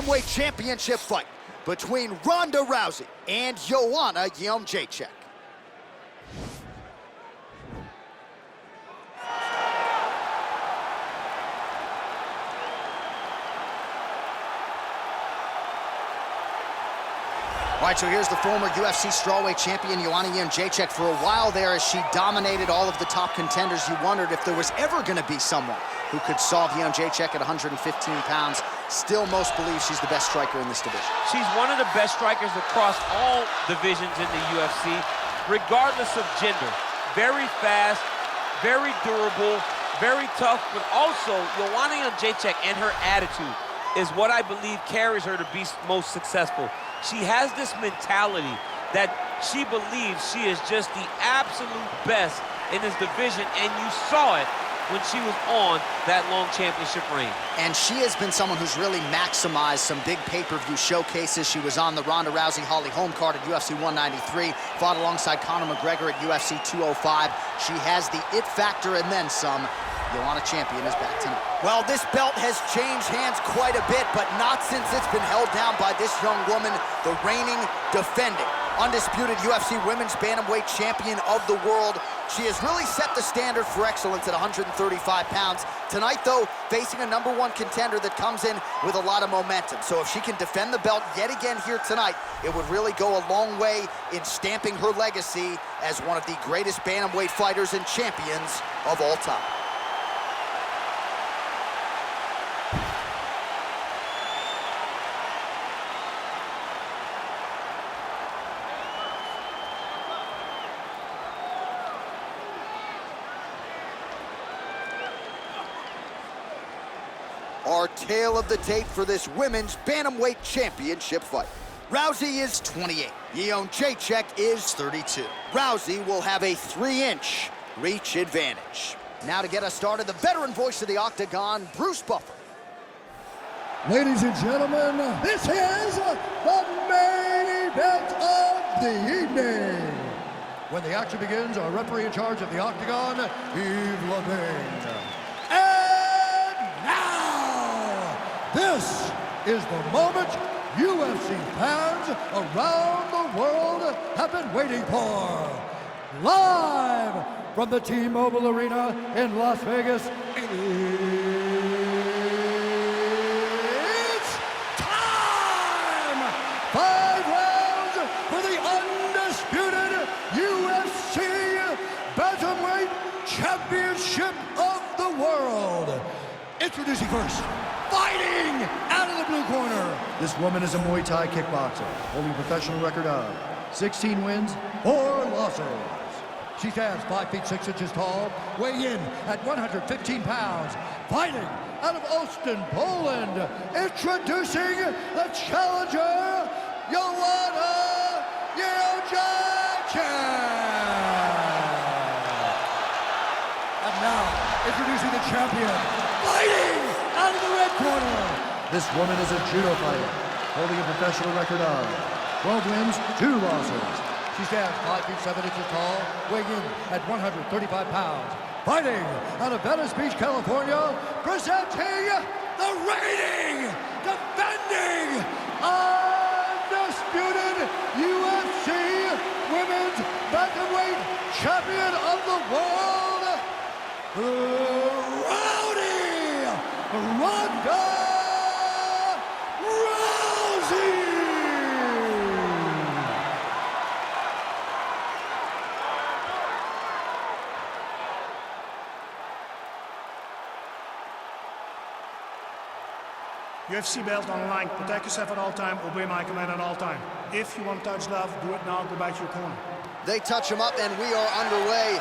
bantamweight championship fight between Ronda Rousey and Joanna Jedrzejczyk. All right, so here's the former UFC strawweight champion, Joanna Jedrzejczyk. For a while there, as she dominated all of the top contenders, you wondered if there was ever going to be someone who could solve Jedrzejczyk at 115 pounds. Still, most believe she's the best striker in this division. She's one of the best strikers across all divisions in the UFC, regardless of gender. Very fast, very durable, very tough, but also Joanna Jedrzejczyk and her attitude is what I believe carries her to be most successful. She has this mentality that she believes she is just the absolute best in this division, and you saw it when she was on that long championship reign. And she has been someone who's really maximized some big pay-per-view showcases. She was on the Ronda Rousey Holly Holm card at UFC 193, fought alongside Conor McGregor at UFC 205. She has the it factor and then some. Joanna champion is back tonight. Well, this belt has changed hands quite a bit, but not since it's been held down by this young woman, the reigning, defending, undisputed UFC women's bantamweight champion of the world. She has really set the standard for excellence at 135 pounds. Tonight, though, facing a #1 contender that comes in with a lot of momentum. So if she can defend the belt yet again here tonight, it would really go a long way in stamping her legacy as one of the greatest bantamweight fighters and champions of all time. Our tale of the tape for this women's bantamweight championship fight. Rousey is 28. Jedrzejczyk is 32. Rousey will have a 3-inch reach advantage. Now to get us started, the veteran voice of the Octagon, Bruce Buffer. Ladies and gentlemen, this is the main event of the evening. When the action begins, our referee in charge of the Octagon, Yves Lavigne. This is the moment UFC fans around the world have been waiting for. Live from the T-Mobile Arena in Las Vegas, it's time! 5 rounds for the undisputed UFC Bantamweight Championship of the world. Introducing first, fighting out of the blue corner. This woman is a Muay Thai kickboxer, holding a professional record of 16 wins, 4 losses. She stands 5 feet 6 inches tall, weighing in at 115 pounds, fighting out of Olsztyn, Poland. Introducing the challenger, Joanna Jedrzejczyk. And now, introducing the champion, fighting out of the red corner. This woman is a judo fighter, holding a professional record of 12 wins, 2 losses. She stands 5 feet 7 inches tall, weighing in at 135 pounds. Fighting out of Venice Beach, California, presenting the reigning, defending, undisputed UFC Women's Bantamweight Champion of the world, Ronda Rousey! UFC belt on the line. Protect yourself at all time. Obey my command at all time. If you want to touch love, do it now. Go back to your corner. They touch him up and we are underway.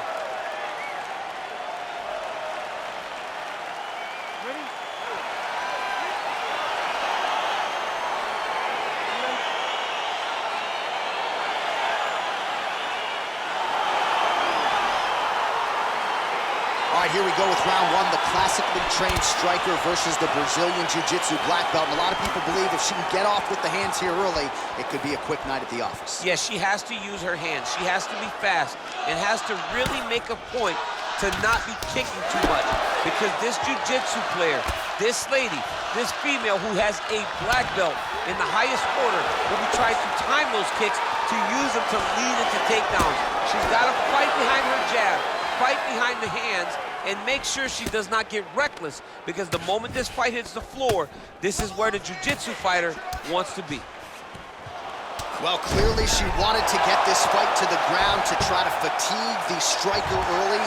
All right, here we go with round 1, the classically trained striker versus the Brazilian Jiu-Jitsu black belt. And a lot of people believe if she can get off with the hands here early, it could be a quick night at the office. Yes, she has to use her hands. She has to be fast and has to really make a point to not be kicking too much, because this jiu-jitsu player, this lady, this female who has a black belt in the highest order, will be trying to time those kicks to use them to lead into takedowns. She's got to fight behind her jab, fight behind the hands, and make sure she does not get reckless, because the moment this fight hits the floor, this is where the jiu-jitsu fighter wants to be. Well, clearly she wanted to get this fight to the ground to try to fatigue the striker early.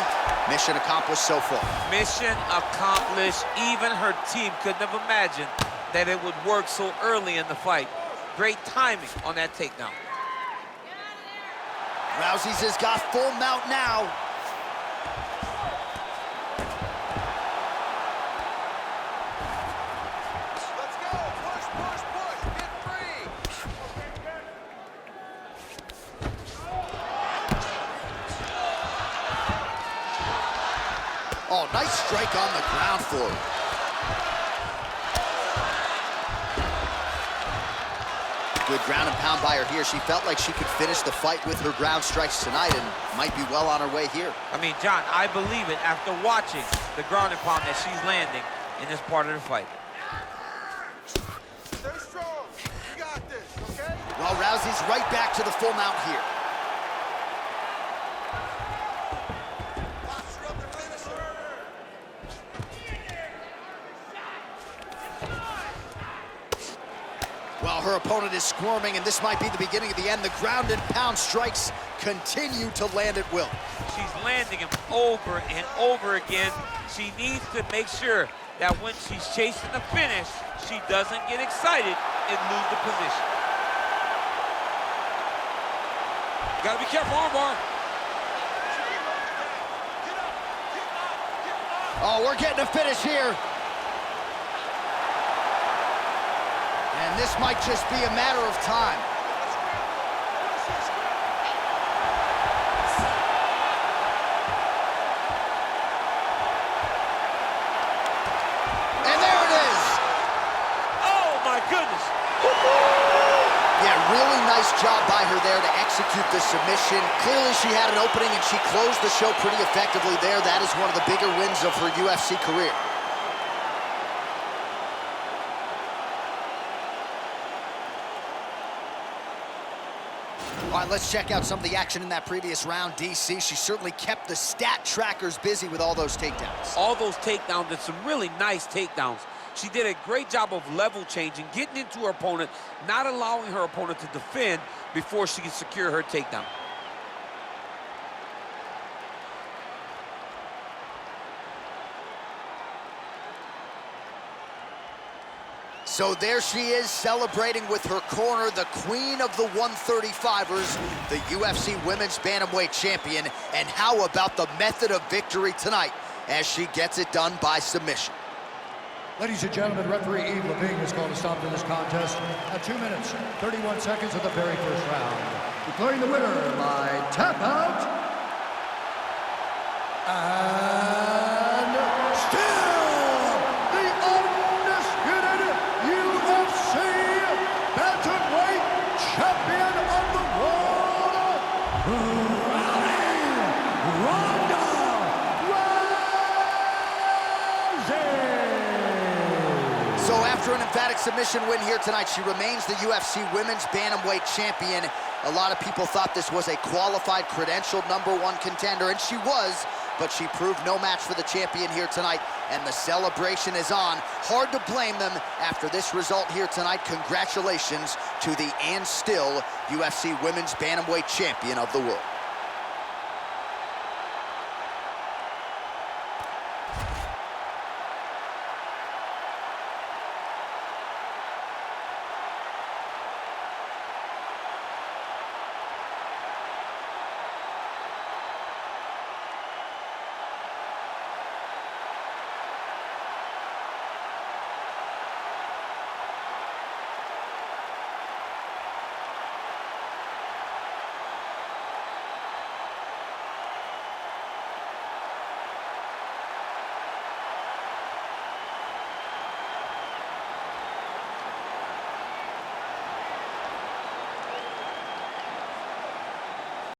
Mission accomplished so far. Mission accomplished. Even her team couldn't have imagined that it would work so early in the fight. Great timing on that takedown. Rousey's has got full mount now. Let's go. Push, push, push. Get free. Oh, nice strike on the ground floor. Good ground and pound by her here. She felt like she could finish the fight with her ground strikes tonight and might be well on her way here. I mean, John, I believe it after watching the ground and pound that she's landing in this part of the fight. Stay strong. You got this, okay? Well, Rousey's right back to the full mount here. Posture up the finisher. Well, her opponent is squirming, and this might be the beginning of the end. The ground and pound strikes continue to land at will. She's landing him over and over again. She needs to make sure that when she's chasing the finish, she doesn't get excited and lose the position. Gotta be careful, armbar. Oh, we're getting a finish here. And this might just be a matter of time. And there it is. Oh, my goodness. Yeah, really nice job by her there to execute the submission. Clearly she had an opening and she closed the show pretty effectively there. That is one of the bigger wins of her UFC career. All right, let's check out some of the action in that previous round. DC, she certainly kept the stat trackers busy with all those takedowns. All those takedowns, and some really nice takedowns. She did a great job of level changing, getting into her opponent, not allowing her opponent to defend before she can secure her takedown. So there she is, celebrating with her corner, the queen of the 135ers, the UFC Women's Bantamweight Champion. And how about the method of victory tonight as she gets it done by submission? Ladies and gentlemen, referee Yves Levine has called a stop to this contest at 2 minutes, 31 seconds of the very first round. Declaring the winner by tap out. And still the undisputed UFC Bantamweight Champion of the world, Ronda Rousey. So after an emphatic submission win here tonight, she remains the UFC Women's Bantamweight Champion. A lot of people thought this was a qualified, credentialed #1 contender, and she was, but she proved no match for the champion here tonight, and the celebration is on. Hard to blame them after this result here tonight. Congratulations to the and still UFC Women's Bantamweight Champion of the world.